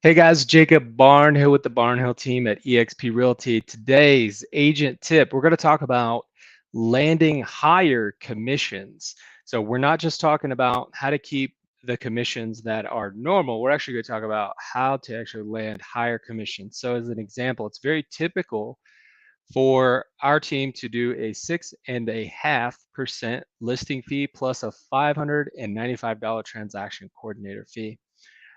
Hey guys, Jacob Barnhill with the Barnhill team at eXp Realty. Today's agent tip, we're going to talk about landing higher commissions. So we're not just talking about how to keep the commissions that are normal. We're actually going to talk about how to actually land higher commissions. So as an example, it's very typical for our team to do a 6.5% listing fee plus a $595 transaction coordinator fee.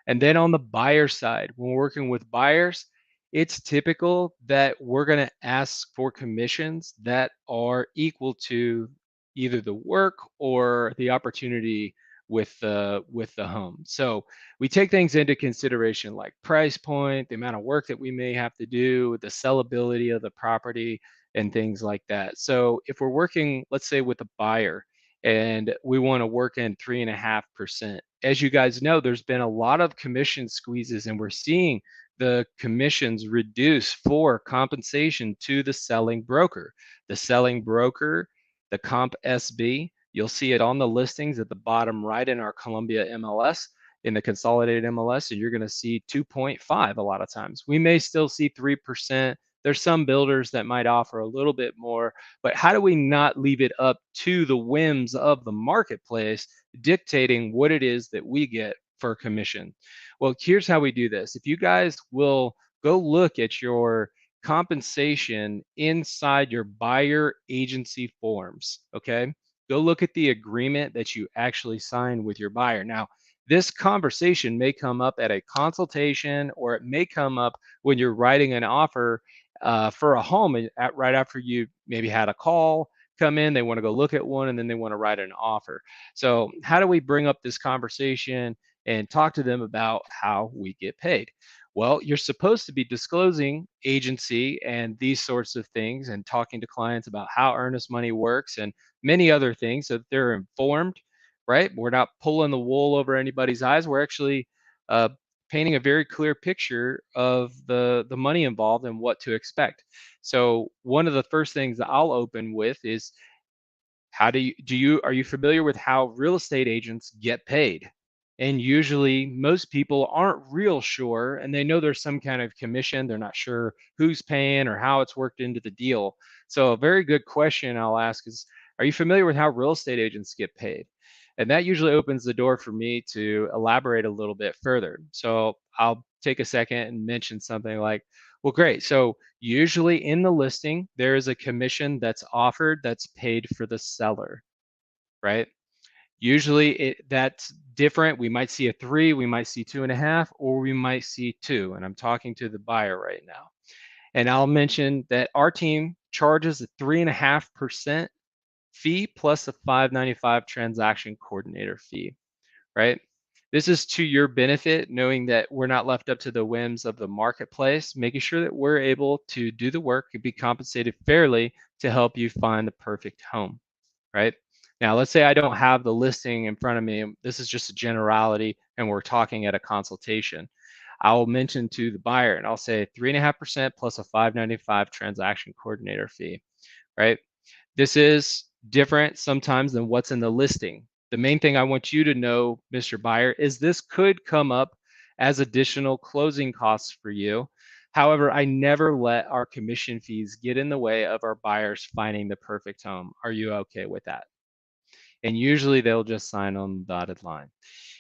And then on the buyer side, when we're working with buyers, it's typical that we're going to ask for commissions that are equal to either the work or the opportunity with the home. So we take things into consideration like price point, the amount of work that we may have to do, the sellability of the property, and things like that. So if we're working, let's say, with a buyer and we want to work in 3.5%. As you guys know, there's been a lot of commission squeezes, and we're seeing the commissions reduce for compensation to the selling broker. The selling broker, the Comp SB, you'll see it on the listings at the bottom right in our Columbia MLS, in the consolidated MLS, and you're going to see 2.5 a lot of times. We may still see 3%. There's some builders that might offer a little bit more, but how do we not leave it up to the whims of the marketplace dictating what it is that we get for commission? Well, here's how we do this. If you guys will go look at your compensation inside your buyer agency forms, okay? Go look at the agreement that you actually sign with your buyer. Now, this conversation may come up at a consultation, or it may come up when you're writing an offer for a home, and right after you maybe had a call come in, they want to go look at one, and then they want to write an offer. So how do we bring up this conversation and talk to them about how we get paid? Well, you're supposed to be disclosing agency and these sorts of things, and talking to clients about how earnest money works and many other things, so that they're informed, right? We're not pulling the wool over anybody's eyes. We're actually uh, painting a very clear picture of the money involved and what to expect. So one of the first things that I'll open with is, how do you are you familiar with how real estate agents get paid? And usually most people aren't real sure, and they know there's some kind of commission. They're not sure who's paying or how it's worked into the deal. So a very good question I'll ask is, are you familiar with how real estate agents get paid? And that usually opens the door for me to elaborate a little bit further. So I'll take a second and mention something like, well, great. So usually in the listing, there is a commission that's offered that's paid for the seller, right? Usually that's different. We might see a 3, we might see 2.5, or we might see 2. And I'm talking to the buyer right now. And I'll mention that our team charges a 3.5% fee plus a 595 transaction coordinator fee, right? This is to your benefit, knowing that we're not left up to the whims of the marketplace, making sure that we're able to do the work and be compensated fairly to help you find the perfect home, right? Now, let's say I don't have the listing in front of me. This is just a generality, and we're talking at a consultation. I'll mention to the buyer, and I'll say 3.5% plus a 595 transaction coordinator fee, right? This is different sometimes than what's in the listing. The main thing I want you to know, Mr. Buyer, is this could come up as additional closing costs for you. However, I never let our commission fees get in the way of our buyers finding the perfect home. Are you okay with that? And usually they'll just sign on the dotted line.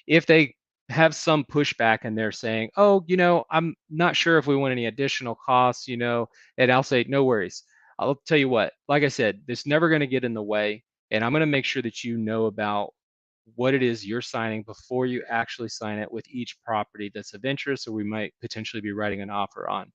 If they have some pushback and they're saying, oh, I'm not sure if we want any additional costs, and I'll say, no worries. I'll tell you what, like I said, this never going to get in the way. And I'm going to make sure that you know about what it is you're signing before you actually sign it with each property that's of interest, or we might potentially be writing an offer on.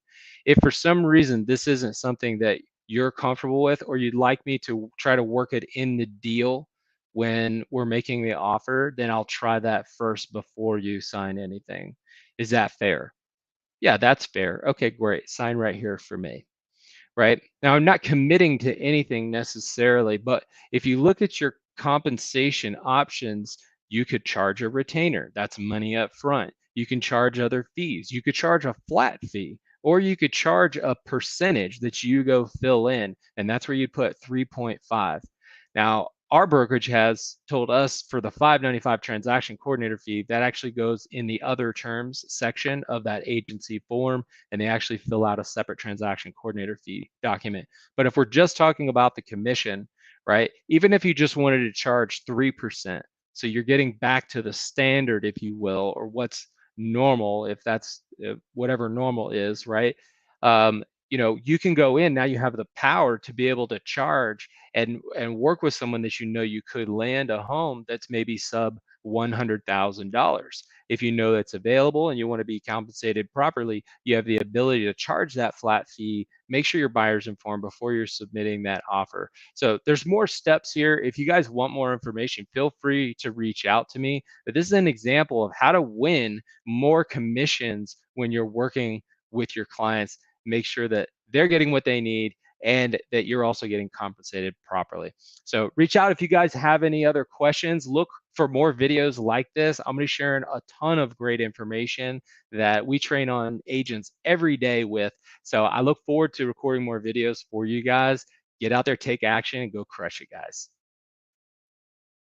If for some reason this isn't something that you're comfortable with, or you'd like me to try to work it in the deal when we're making the offer, then I'll try that first before you sign anything. Is that fair? Yeah, that's fair. Okay, great. Sign right here for me. Right now, I'm not committing to anything necessarily, but if you look at your compensation options, you could charge a retainer. That's money up front. You can charge other fees. You could charge a flat fee, or you could charge a percentage that you go fill in, and that's where you put 3.5. Now, our brokerage has told us for the $5.95 transaction coordinator fee, that actually goes in the other terms section of that agency form, and they actually fill out a separate transaction coordinator fee document. But if we're just talking about the commission, right, even if you just wanted to charge 3%, so you're getting back to the standard, if you will, or what's normal, if that's whatever normal is, right? You can go in now. You have the power to be able to charge and work with someone that you could land a home that's maybe sub $100,000. If you know that's available and you want to be compensated properly, you have the ability to charge that flat fee. Make sure your buyer's informed before you're submitting that offer. So there's more steps here. If you guys want more information, feel free to reach out to me. But this is an example of how to win more commissions when you're working with your clients. Make sure that they're getting what they need and that you're also getting compensated properly. So reach out if you guys have any other questions. Look for more videos like this. I'm going to be sharing a ton of great information that we train on agents every day with. So I look forward to recording more videos for you guys. Get out there, take action, and go crush it, guys.